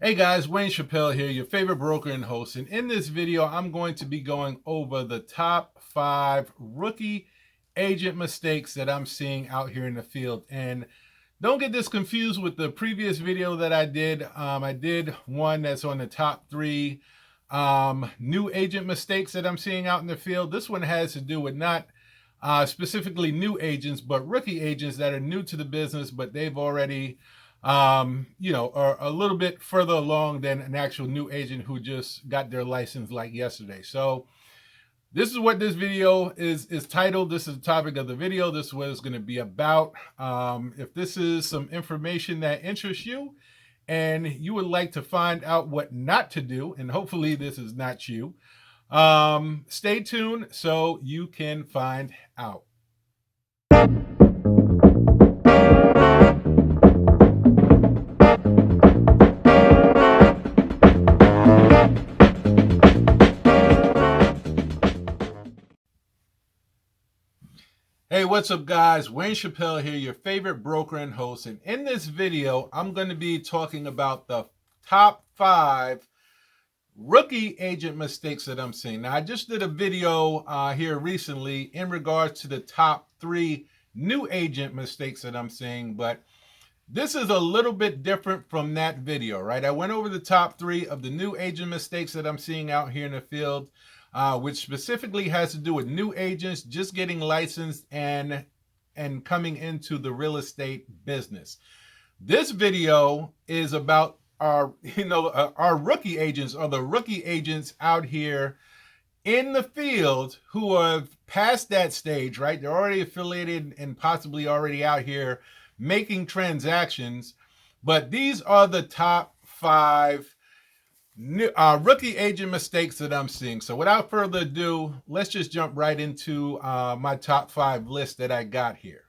Hey guys, Wayne Chappelle here, your favorite broker and host. And in this video, I'm going to be going over the top 5 rookie agent mistakes that I'm seeing out here in the field. And don't get this confused with the previous video that I did. I did one that's on the top 3 new agent mistakes that I'm seeing out in the field. This one has to do with not specifically new agents, but rookie agents that are new to the business, but they've already are a little bit further along than an actual new agent who just got their license like yesterday. So this is what this video is titled. This is the topic of the video. This is what it's going to be about. If this is some information that interests you and you would like to find out what not to do, and hopefully this is not you, stay tuned so you can find out. Hey, what's up guys? Wayne Chappelle here, your favorite broker and host. And in this video, I'm going to be talking about the top 5 rookie agent mistakes that I'm seeing. Now, I just did a video here recently in regards to the top 3 new agent mistakes that I'm seeing, but this is a little bit different from that video, right? I went over the top 3 of the new agent mistakes that I'm seeing out here in the field, which specifically has to do with new agents just getting licensed and coming into the real estate business. This video is about our rookie agents, or the rookie agents out here in the field who have passed that stage, right? They're already affiliated and possibly already out here making transactions. But these are the top 5 rookie agent mistakes that I'm seeing. So without further ado, let's just jump right into my top 5 list that I got here.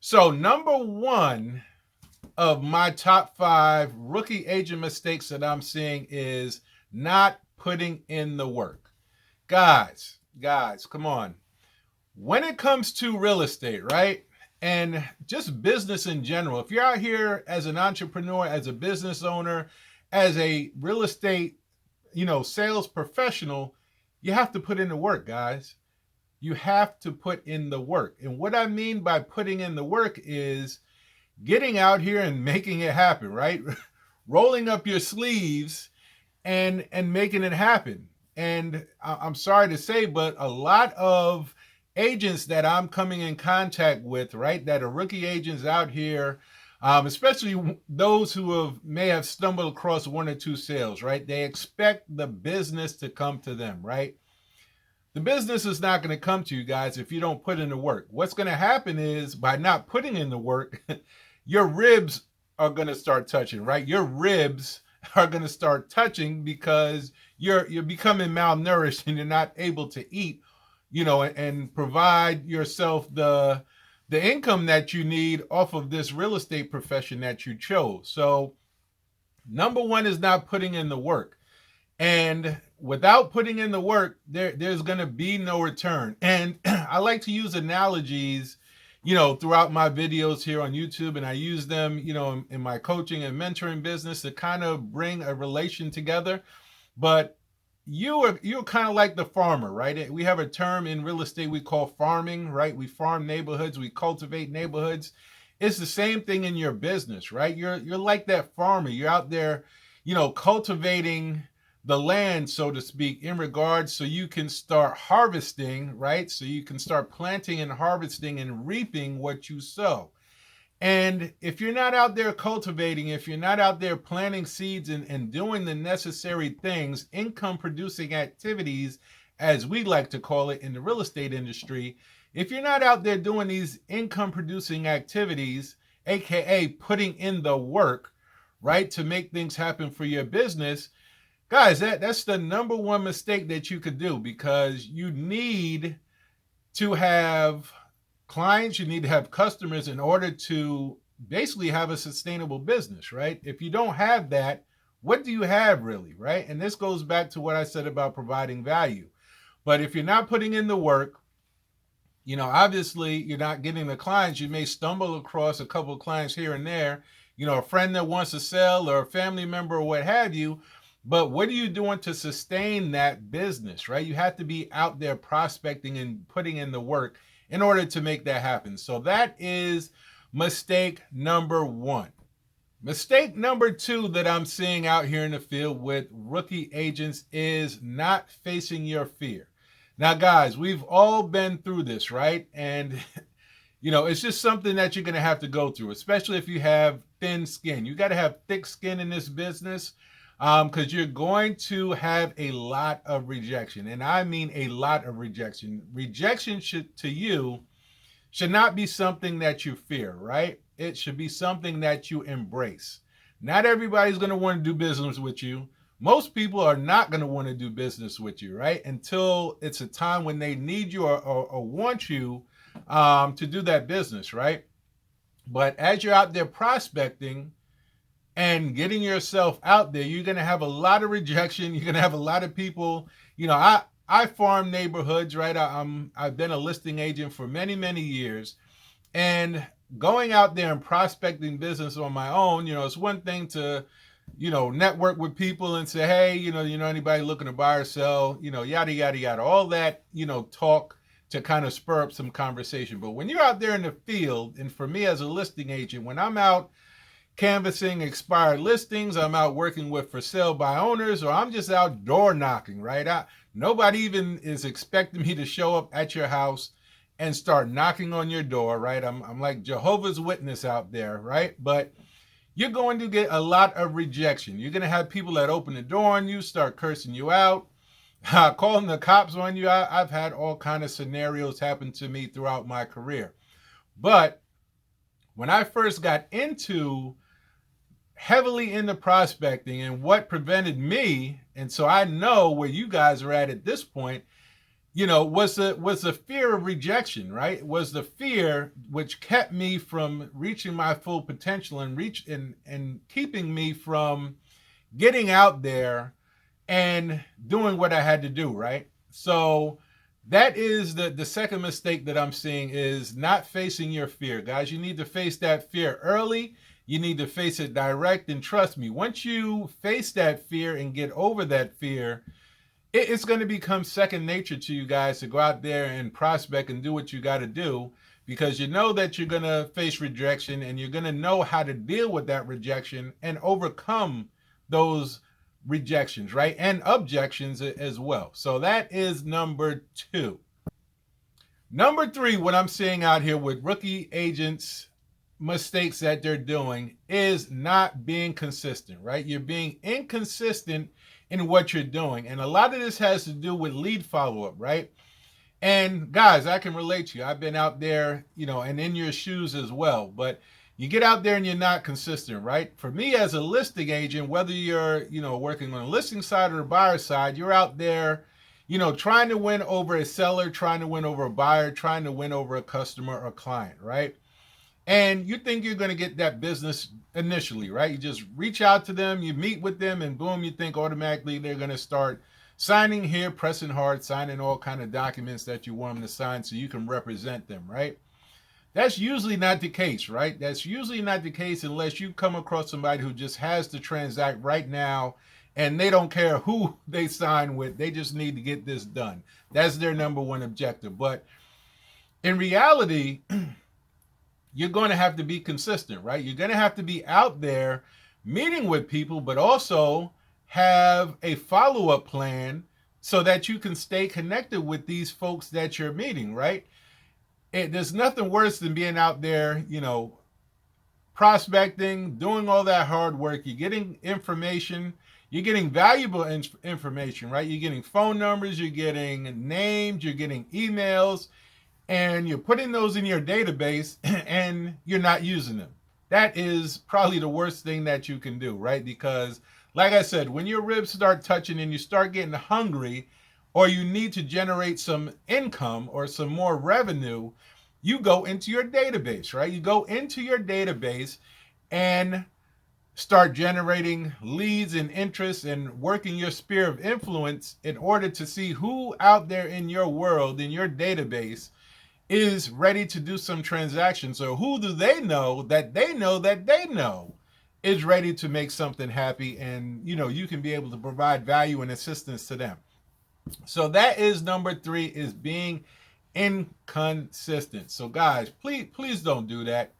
So number 1 of my top 5 rookie agent mistakes that I'm seeing is not putting in the work. Guys, come on. When it comes to real estate, right? And just business in general, if you're out here as an entrepreneur, as a business owner, as a real estate, sales professional, you have to put in the work, guys. You have to put in the work. And what I mean by putting in the work is getting out here and making it happen, right? Rolling up your sleeves and making it happen. And I'm sorry to say, but a lot of agents that I'm coming in contact with, right, that are rookie agents out here, especially those who may have stumbled across 1 or 2 sales, right? They expect the business to come to them, right? The business is not going to come to you guys if you don't put in the work. What's going to happen is, by not putting in the work, your ribs are going to start touching, right? Your ribs are going to start touching because you're becoming malnourished and you're not able to eat, and provide yourself the income that you need off of this real estate profession that you chose. So number 1 is not putting in the work. And without putting in the work, there's going to be no return. And I like to use analogies, throughout my videos here on YouTube, and I use them, in my coaching and mentoring business to kind of bring a relation together. But you're kind of like the farmer, right? We have a term in real estate we call farming, right? We farm neighborhoods, we cultivate neighborhoods. It's the same thing in your business, right? You're like that farmer. You're out there, cultivating the land, so to speak, in regards so you can start harvesting, right? So you can start planting and harvesting and reaping what you sow. And if you're not out there cultivating, if you're not out there planting seeds and doing the necessary things, income producing activities, as we like to call it in the real estate industry, if you're not out there doing these income producing activities, AKA putting in the work, right, to make things happen for your business, guys, that's the number 1 mistake that you could do, because you need to have clients, you need to have customers in order to basically have a sustainable business, right? If you don't have that, what do you have really, right? And this goes back to what I said about providing value. But if you're not putting in the work, obviously you're not getting the clients. You may stumble across a couple of clients here and there. a friend that wants to sell or a family member or what have you. But what are you doing to sustain that business, right? You have to be out there prospecting and putting in the work in order to make that happen. So that is mistake number one. Mistake number two that I'm seeing out here in the field with rookie agents is not facing your fear. Now, guys, we've all been through this, right? And it's just something that you're going to have to go through, especially if you have thin skin. You got to have thick skin in this business, because you're going to have a lot of rejection. And I mean a lot of rejection. Rejection should not be something that you fear, right? It should be something that you embrace. Not everybody's going to want to do business with you. Most people are not going to want to do business with you, right? Until it's a time when they need you or want you to do that business, right? But as you're out there prospecting and getting yourself out there, you're going to have a lot of rejection. You're going to have a lot of people. I farm neighborhoods, right? I've been a listing agent for many, many years. And going out there and prospecting business on my own, it's one thing to, network with people and say, hey, anybody looking to buy or sell, yada, yada, yada, all that, talk to kind of spur up some conversation. But when you're out there in the field, and for me as a listing agent, when I'm out canvassing expired listings, I'm out working with for sale by owners, or I'm just out door knocking, right? Nobody even is expecting me to show up at your house and start knocking on your door, right? I'm like Jehovah's Witness out there, right? But you're going to get a lot of rejection. You're going to have people that open the door on you, start cursing you out, calling the cops on you. I've had all kind of scenarios happen to me throughout my career. But when I first got heavily into prospecting, and what prevented me, and so I know where you guys are at this point, was the fear of rejection, right? It was the fear which kept me from reaching my full potential and keeping me from getting out there and doing what I had to do, right? So that is the second mistake that I'm seeing, is not facing your fear. Guys, you need to face that fear early. You need to face it direct, and trust me, once you face that fear and get over that fear, it's going to become second nature to you guys to go out there and prospect and do what you got to do, because you know that you're going to face rejection, and you're going to know how to deal with that rejection and overcome those rejections, right? And objections as well. So that is number two. Number three, what I'm seeing out here with rookie agents, mistakes that they're doing, is not being consistent, right? You're being inconsistent in what you're doing. And a lot of this has to do with lead follow-up, right? And guys, I can relate to you. I've been out there, and in your shoes as well. But you get out there and you're not consistent, right? For me as a listing agent, whether you're, working on the listing side or the buyer side, you're out there, trying to win over a seller, trying to win over a buyer, trying to win over a customer or client, right? And you think you're going to get that business initially, right? You just reach out to them, you meet with them, and boom, you think automatically they're going to start signing here, pressing hard, signing all kind of documents that you want them to sign so you can represent them, right? That's usually not the case, right? That's usually not the case unless you come across somebody who just has to transact right now, and they don't care who they sign with. They just need to get this done. That's their number one objective. But in reality, you're going to have to be consistent, right? You're going to have to be out there meeting with people, but also have a follow-up plan so that you can stay connected with these folks that you're meeting, right? There's nothing worse than being out there, prospecting, doing all that hard work. You're getting information. You're getting valuable information, right? You're getting phone numbers. You're getting names. You're getting emails. And you're putting those in your database and you're not using them. That is probably the worst thing that you can do, right? Because like I said, when your ribs start touching and you start getting hungry, or you need to generate some income or some more revenue, you go into your database, right? You go into your database and start generating leads and interest and working your sphere of influence in order to see who out there in your world, in your database, is ready to do some transactions. So who do they know that they know that they know is ready to make something happy, and you can be able to provide value and assistance to them. So that is number 3, is being inconsistent. So guys, please don't do that.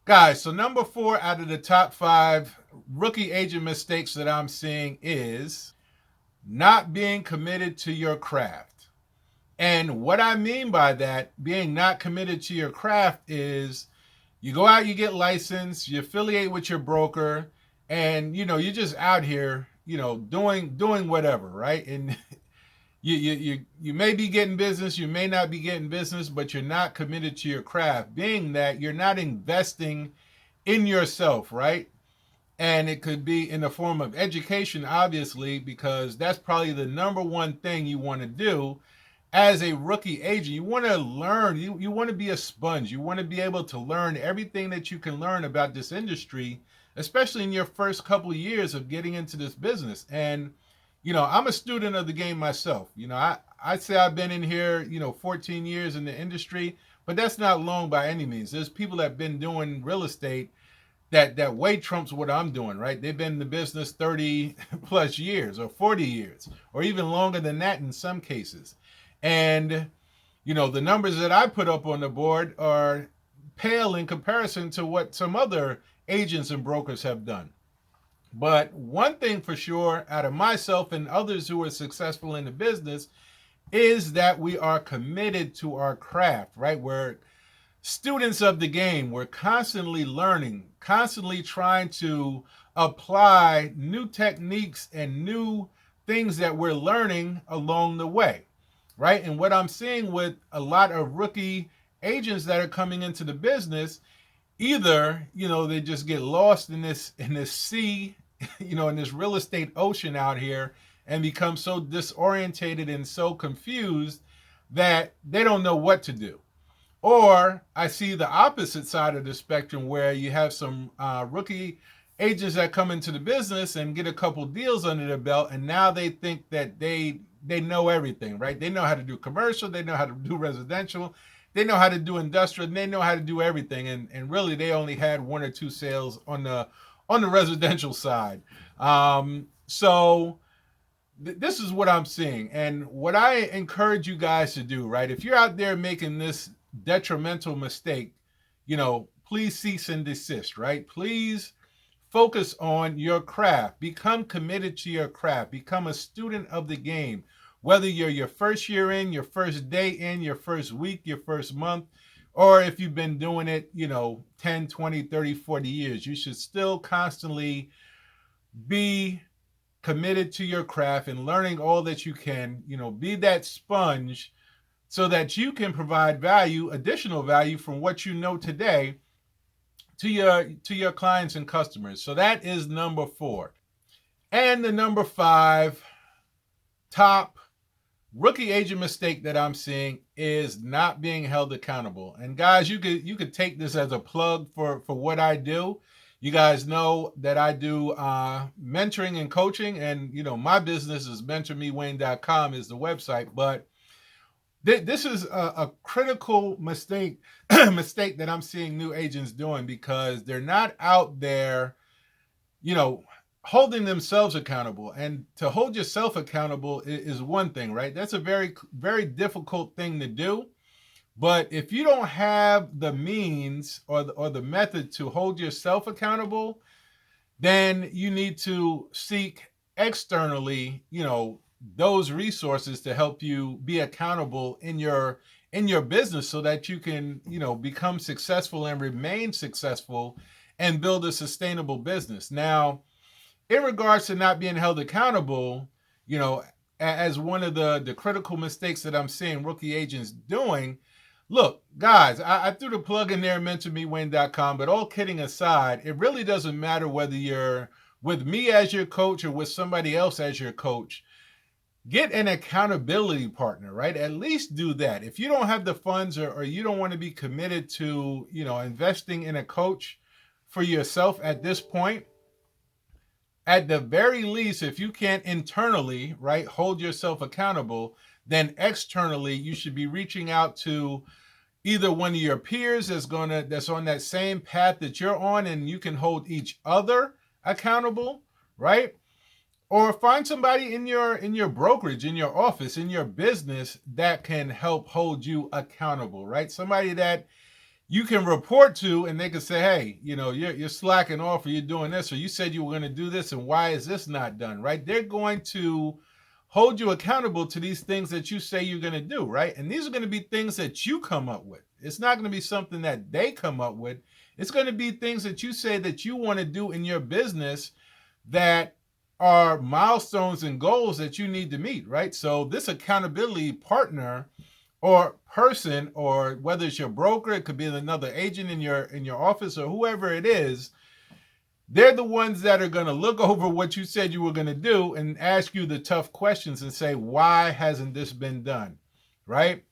Guys, so number 4 out of the top 5 rookie agent mistakes that I'm seeing is not being committed to your craft. And what I mean by that, being not committed to your craft, is you go out, you get licensed, you affiliate with your broker, and you're just out here, doing whatever, right? And you may be getting business, you may not be getting business, but you're not committed to your craft, being that you're not investing in yourself, right? And it could be in the form of education, obviously, because that's probably the number one thing you want to do as a rookie agent. You want to learn, you want to be a sponge. You want to be able to learn everything that you can learn about this industry, especially in your first couple of years of getting into this business. And I'm a student of the game myself. I'd say I've been in here 14 years in the industry, but that's not long by any means. There's people that have been doing real estate that way trumps what I'm doing, right? They've been in the business 30 plus years or 40 years or even longer than that in some cases. And the numbers that I put up on the board are pale in comparison to what some other agents and brokers have done. But one thing for sure, out of myself and others who are successful in the business, is that we are committed to our craft, right? We're students of the game. We're constantly learning, constantly trying to apply new techniques and new things that we're learning along the way, right? And what I'm seeing with a lot of rookie agents that are coming into the business, either they just get lost in this sea, in this real estate ocean out here, and become so disorientated and so confused that they don't know what to do. Or I see the opposite side of the spectrum, where you have some rookie agents that come into the business and get a couple deals under their belt, and now they think that they know everything, right? They know how to do commercial, they know how to do residential, they know how to do industrial, and they know how to do everything. And really, they only had 1 or 2 sales on the residential side. So this is what I'm seeing, and what I encourage you guys to do, right? If you're out there making this detrimental mistake, please cease and desist, right? Please focus on your craft. Become committed to your craft. Become a student of the game. Whether you're your first year in, your first day in, your first week, your first month, or if you've been doing it, 10, 20, 30, 40 years, you should still constantly be committed to your craft and learning all that you can, be that sponge, so that you can provide value, additional value from what you know today to your clients and customers. So that is number 4. And the number 5 top rookie agent mistake that I'm seeing is not being held accountable. And guys, you could take this as a plug for what I do. You guys know that I do mentoring and coaching, and my business is mentormewayne.com is the website. But this is a critical mistake that I'm seeing new agents doing, because they're not out there, holding themselves accountable. And to hold yourself accountable is one thing, right? That's a very, very difficult thing to do. But if you don't have the means or the method to hold yourself accountable, then you need to seek externally, those resources to help you be accountable in your business, so that you can, become successful and remain successful and build a sustainable business. Now, in regards to not being held accountable, as one of the critical mistakes that I'm seeing rookie agents doing, look, guys, I threw the plug in there, mentormewayne.com, but all kidding aside, it really doesn't matter whether you're with me as your coach or with somebody else as your coach. Get an accountability partner, right? At least do that. If you don't have the funds, or you don't want to be committed to, investing in a coach for yourself at this point, at the very least, if you can't internally, right, hold yourself accountable, then externally you should be reaching out to either one of your peers that's on that same path that you're on, and you can hold each other accountable, right? Or find somebody in your brokerage, in your office, in your business that can help hold you accountable, right? Somebody that you can report to, and they can say, hey, you're slacking off, or you're doing this, or you said you were going to do this, and why is this not done, right? They're going to hold you accountable to these things that you say you're going to do, right? And these are going to be things that you come up with. It's not going to be something that they come up with. It's going to be things that you say that you want to do in your business that are milestones and goals that you need to meet, right? So this accountability partner or person, or whether it's your broker, it could be another agent in your office, or whoever it is, they're the ones that are going to look over what you said you were going to do and ask you the tough questions and say, why hasn't this been done, right?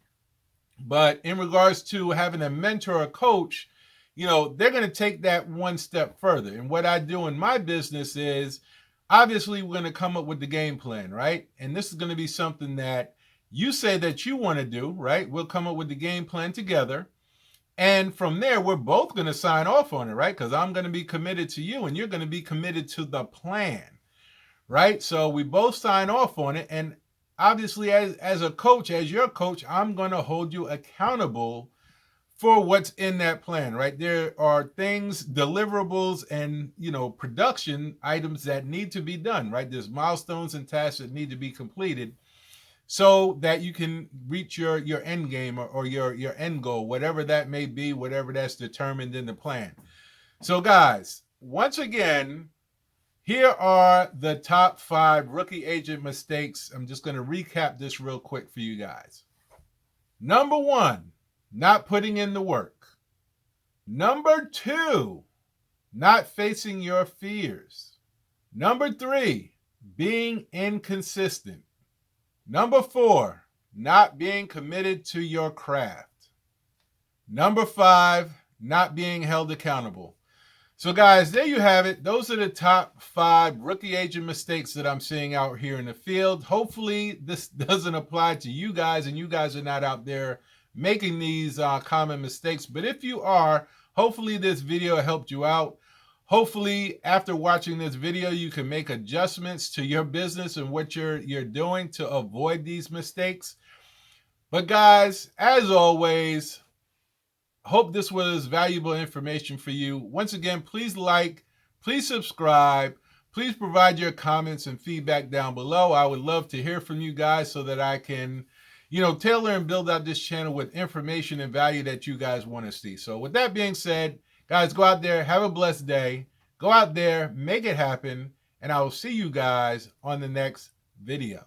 But in regards to having a mentor or coach, they're going to take that one step further. And what I do in my business is, obviously, we're going to come up with the game plan, right? And this is going to be something that you say that you want to do, right? We'll come up with the game plan together. And from there, we're both going to sign off on it, right? Because I'm going to be committed to you and you're going to be committed to the plan, right? So we both sign off on it. And obviously, as a coach, as your coach, I'm going to hold you accountable for what's in that plan, right? There are things, deliverables, and, production items that need to be done, right? There's milestones and tasks that need to be completed so that you can reach your end game, or your end goal, whatever that may be, whatever that's determined in the plan. So guys, once again, here are the top 5 rookie agent mistakes. I'm just going to recap this real quick for you guys. Number 1, not putting in the work. Number 2, not facing your fears. Number 3, being inconsistent. Number 4, not being committed to your craft. Number 5, not being held accountable. So guys, there you have it. Those are the top 5 rookie agent mistakes that I'm seeing out here in the field. Hopefully this doesn't apply to you guys, and you guys are not out there making these common mistakes. But if you are, hopefully this video helped you out. Hopefully, after watching this video, you can make adjustments to your business and what you're doing to avoid these mistakes. But guys, as always, hope this was valuable information for you. Once again, please like, please subscribe, please provide your comments and feedback down below. I would love to hear from you guys so that I can, tailor and build out this channel with information and value that you guys want to see. So with that being said, guys, go out there, have a blessed day. Go out there, make it happen, and I will see you guys on the next video.